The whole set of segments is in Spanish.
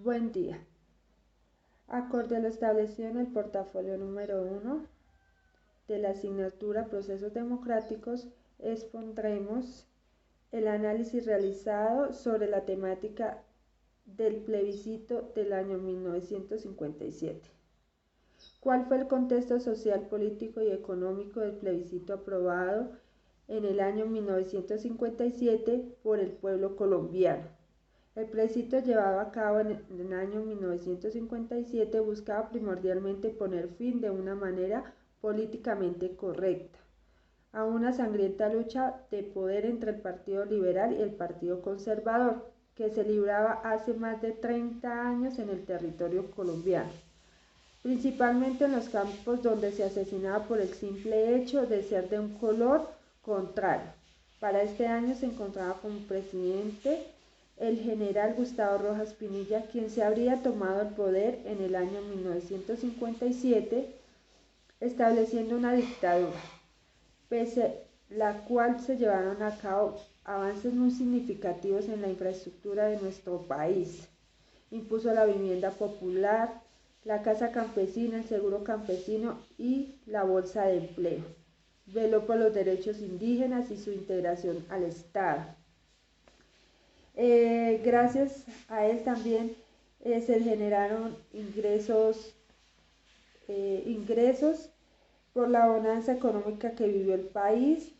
Buen día. Acorde a lo establecido en el portafolio número 1 de la asignatura Procesos Democráticos, expondremos el análisis realizado sobre la temática del plebiscito del año 1957. ¿Cuál fue el contexto social, político y económico del plebiscito aprobado en el año 1957 por el pueblo colombiano? El plebiscito llevado a cabo en el año 1957 buscaba primordialmente poner fin de una manera políticamente correcta a una sangrienta lucha de poder entre el Partido Liberal y el Partido Conservador, que se libraba hace más de 30 años en el territorio colombiano, principalmente en los campos donde se asesinaba por el simple hecho de ser de un color contrario. Para este año se encontraba como presidente el general Gustavo Rojas Pinilla, quien se habría tomado el poder en el año 1957, estableciendo una dictadura, pese a la cual se llevaron a cabo avances muy significativos en la infraestructura de nuestro país. Impuso la vivienda popular, la casa campesina, el seguro campesino y la bolsa de empleo. Veló por los derechos indígenas y su integración al Estado. Gracias a él también se generaron ingresos por la bonanza económica que vivió el país.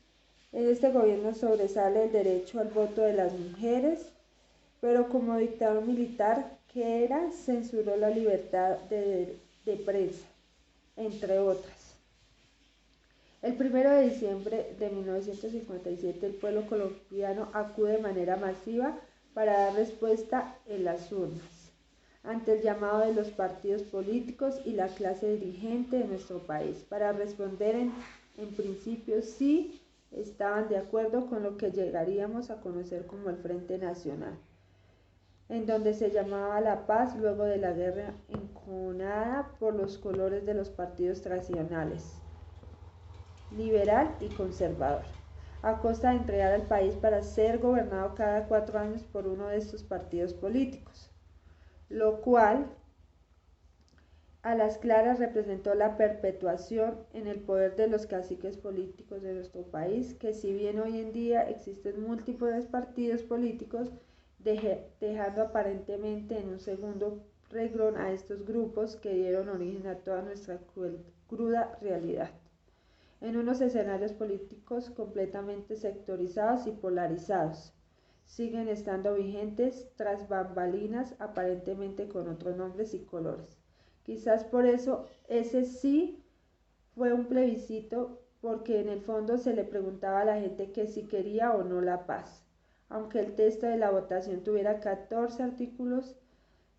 En este gobierno sobresale el derecho al voto de las mujeres, pero como dictador militar que era, censuró la libertad de prensa, entre otras. El 1 de diciembre de 1957 el pueblo colombiano acude de manera masiva para dar respuesta en las urnas ante el llamado de los partidos políticos y la clase dirigente de nuestro país para responder en principio si estaban de acuerdo con lo que llegaríamos a conocer como el Frente Nacional, en donde se llamaba la paz luego de la guerra enconada por los colores de los partidos tradicionales, liberal y conservador, a costa de entregar al país para ser gobernado cada 4 años por uno de estos partidos políticos, lo cual a las claras representó la perpetuación en el poder de los caciques políticos de nuestro país, que si bien hoy en día existen múltiples partidos políticos, dejando aparentemente en un segundo renglón a estos grupos que dieron origen a toda nuestra cruda realidad, en unos escenarios políticos completamente sectorizados y polarizados. Siguen estando vigentes tras bambalinas, aparentemente con otros nombres y colores. Quizás por eso ese sí fue un plebiscito, porque en el fondo se le preguntaba a la gente que si quería o no la paz. Aunque el texto de la votación tuviera 14 artículos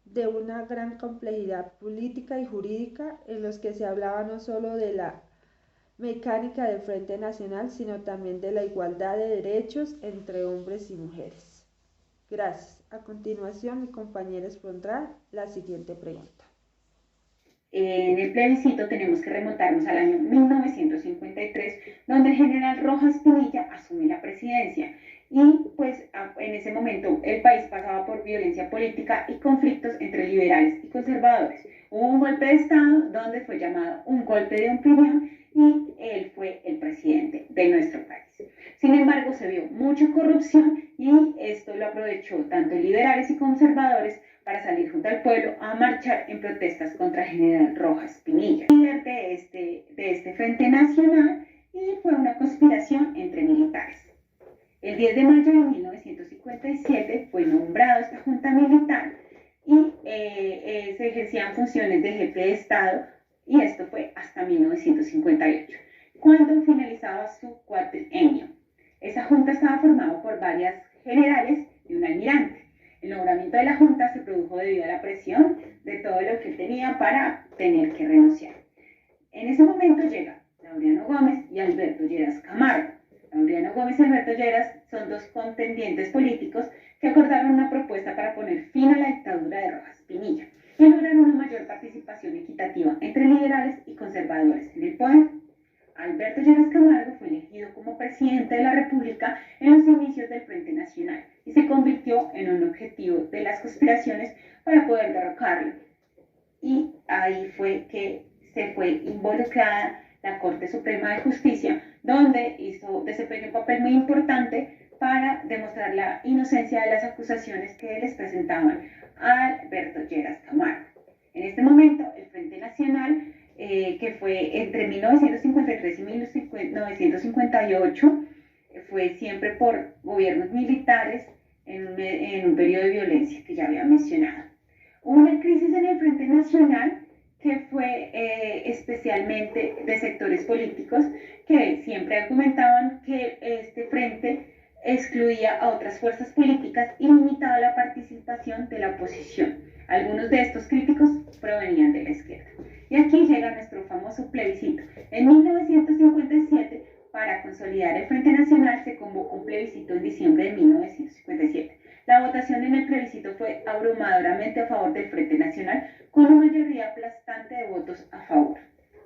de una gran complejidad política y jurídica, en los que se hablaba no solo de la mecánica del Frente Nacional, sino también de la igualdad de derechos entre hombres y mujeres. Gracias. A continuación, mi compañera expondrá la siguiente pregunta. En el plebiscito tenemos que remontarnos al año 1953, donde el general Rojas Pinilla asume la presidencia. Y pues en ese momento el país pasaba por violencia política y conflictos entre liberales y conservadores. Hubo un golpe de Estado donde fue llamado un golpe de opinión y él fue el presidente de nuestro país. Sin embargo, se vio mucha corrupción y esto lo aprovechó tanto liberales y conservadores para salir junto al pueblo a marchar en protestas contra el general Rojas Pinilla, líder de este Frente Nacional, y fue una conspiración entre militares. El 10 de mayo de 1957 fue nombrado esta junta militar y se ejercían funciones de jefe de Estado, y esto fue hasta 1958, cuando finalizaba su cuatrienio. Esa junta estaba formada por varias generales y un almirante. El nombramiento de la junta se produjo debido a la presión de todo lo que tenía para tener que renunciar. En ese momento llega Laureano Gómez y Alberto Lleras Camargo. Laureano Gómez y Alberto Lleras son dos contendientes políticos que acordaron una propuesta para poner fin a la dictadura de Rojas Pinilla y lograr una mayor participación equitativa entre liberales y conservadores en el poder. Alberto Lleras Camargo fue elegido como presidente de la República en los inicios del Frente Nacional y se convirtió en un objetivo de las conspiraciones para poder derrocarlo. Y ahí fue que se fue involucrada la Corte Suprema de Justicia, donde desempeñó un papel muy importante para demostrar la inocencia de las acusaciones que les presentaban a Alberto Lleras Camargo. En este momento, el Frente Nacional, que fue entre 1953 y 1958, fue siempre por gobiernos militares en un periodo de violencia que ya había mencionado. Hubo una crisis en el Frente Nacional que fue especialmente de sectores políticos que siempre argumentaban que este frente excluía a otras fuerzas políticas y limitaba la participación de la oposición. Algunos de estos críticos provenían de la izquierda. Y aquí llega nuestro famoso plebiscito. En 1957, para consolidar el Frente Nacional, se convocó un plebiscito en diciembre de 1957. La votación en el plebiscito fue abrumadoramente a favor del Frente Nacional, con una mayoría aplastante de votos a favor.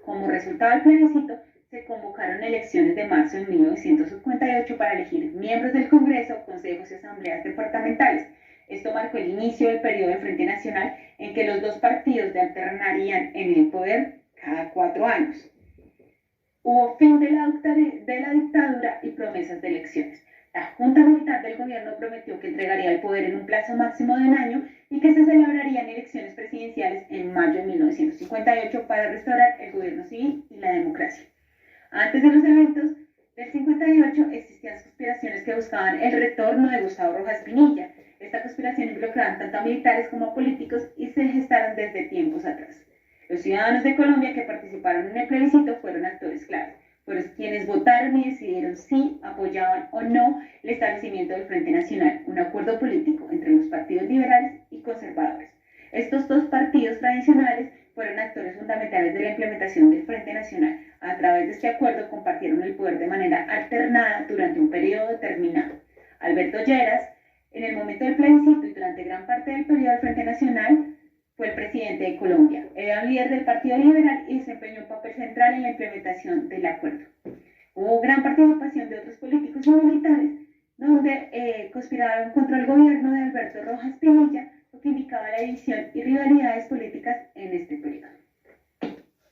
Como resultado del plebiscito, se convocaron elecciones de marzo de 1958 para elegir miembros del Congreso, consejos y asambleas departamentales. Esto marcó el inicio del periodo del Frente Nacional, en que los dos partidos alternarían en el poder cada 4 años. Hubo fin de la dictadura y promesas de elecciones. La Junta Militar del Gobierno prometió que entregaría el poder en un plazo máximo de un año y que se celebrarían elecciones presidenciales en mayo de 1958 para restaurar el gobierno civil y la democracia. Antes de los eventos del 58 existían conspiraciones que buscaban el retorno de Gustavo Rojas Pinilla. Esta conspiración involucraba tanto a militares como a políticos y se gestaron desde tiempos atrás. Los ciudadanos de Colombia que participaron en el plebiscito fueron actores claves. Fueron quienes votaron y decidieron si apoyaban o no el establecimiento del Frente Nacional, un acuerdo político entre los partidos liberales y conservadores. Estos dos partidos tradicionales fueron actores fundamentales de la implementación del Frente Nacional. A través de este acuerdo compartieron el poder de manera alternada durante un periodo determinado. Alberto Lleras, en el momento del plebiscito y durante gran parte del periodo del Frente Nacional, fue el presidente de Colombia. Era líder del Partido Liberal y desempeñó un papel central en la implementación del acuerdo. Hubo gran participación de otros políticos y militares, donde conspiraron contra el gobierno de Alberto Rojas Pinilla, lo que indicaba la división y rivalidades políticas en este periodo.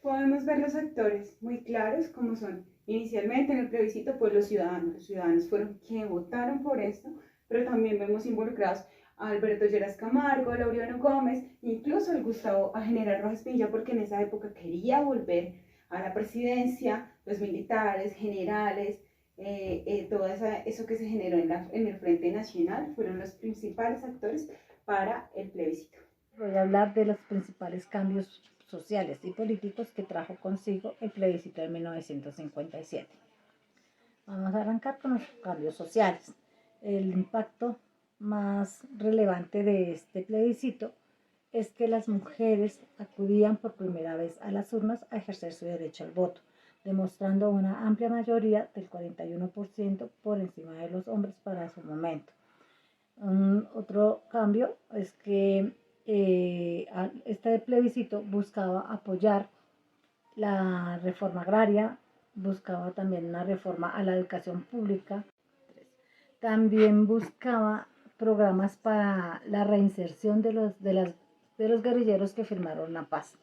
Podemos ver los actores muy claros como son. Inicialmente en el plebiscito, pues los ciudadanos fueron quienes votaron por esto, pero también vemos involucrados a Alberto Lleras Camargo, a Laureano Gómez, incluso a General Rojas Pinilla, porque en esa época quería volver a la presidencia, los militares, generales, todo eso que se generó en el Frente Nacional fueron los principales actores para el plebiscito. Voy a hablar de los principales cambios sociales y políticos que trajo consigo el plebiscito de 1957. Vamos a arrancar con los cambios sociales. El impacto más relevante de este plebiscito es que las mujeres acudían por primera vez a las urnas a ejercer su derecho al voto, demostrando una amplia mayoría del 41% por encima de los hombres para su momento. Otro cambio es que este plebiscito buscaba apoyar la reforma agraria, buscaba también una reforma a la educación pública, también buscaba programas para la reinserción de los guerrilleros que firmaron la paz.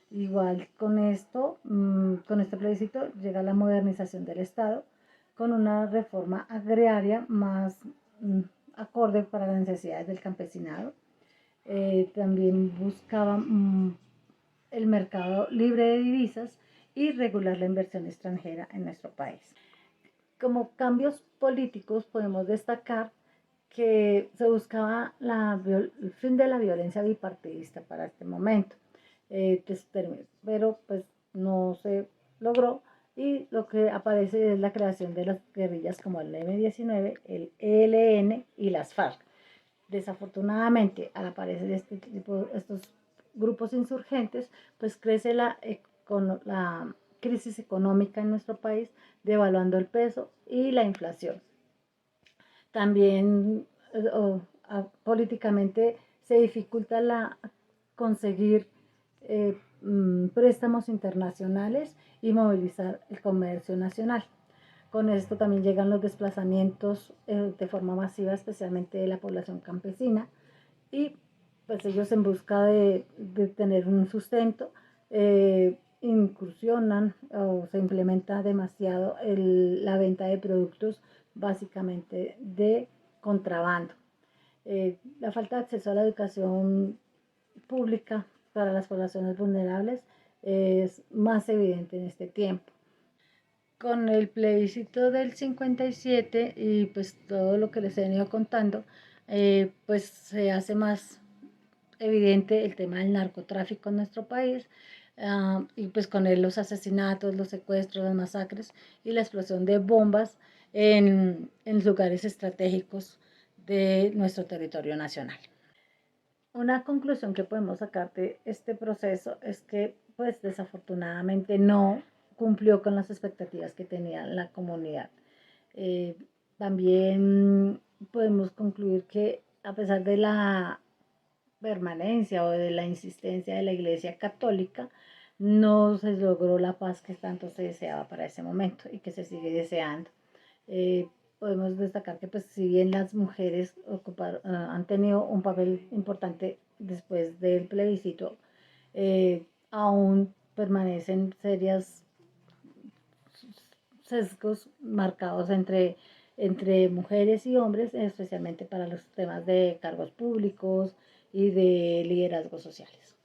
Igual con este plebiscito llega la modernización del Estado con una reforma agraria más acorde para las necesidades del campesinado. También buscaba el mercado libre de divisas y regular la inversión extranjera en nuestro país. Como cambios políticos podemos destacar que se buscaba el fin de la violencia bipartidista para este momento, pero pues no se logró, y lo que aparece es la creación de las guerrillas como el M-19, el ELN y las FARC. Desafortunadamente, al aparecer estos grupos insurgentes, pues crece la crisis económica en nuestro país, devaluando el peso y la inflación. También políticamente se dificulta conseguir préstamos internacionales y movilizar el comercio nacional. Con esto también llegan los desplazamientos de forma masiva, especialmente de la población campesina, y pues ellos en busca de tener un sustento incursionan o se implementa demasiado la venta de productos básicamente de contrabando. La falta de acceso a la educación pública para las poblaciones vulnerables es más evidente en este tiempo. Con el plebiscito del 57 y pues todo lo que les he venido contando, pues se hace más evidente el tema del narcotráfico en nuestro país, y pues con él los asesinatos, los secuestros, las masacres y la explosión de bombas en lugares estratégicos de nuestro territorio nacional. Una conclusión que podemos sacar de este proceso es que pues desafortunadamente no cumplió con las expectativas que tenía la comunidad. También podemos concluir que a pesar de la permanencia o de la insistencia de la Iglesia Católica, no se logró la paz que tanto se deseaba para ese momento y que se sigue deseando. Podemos destacar que pues si bien las mujeres han tenido un papel importante después del plebiscito, aún permanecen serios sesgos marcados entre mujeres y hombres, especialmente para los temas de cargos públicos y de liderazgos sociales.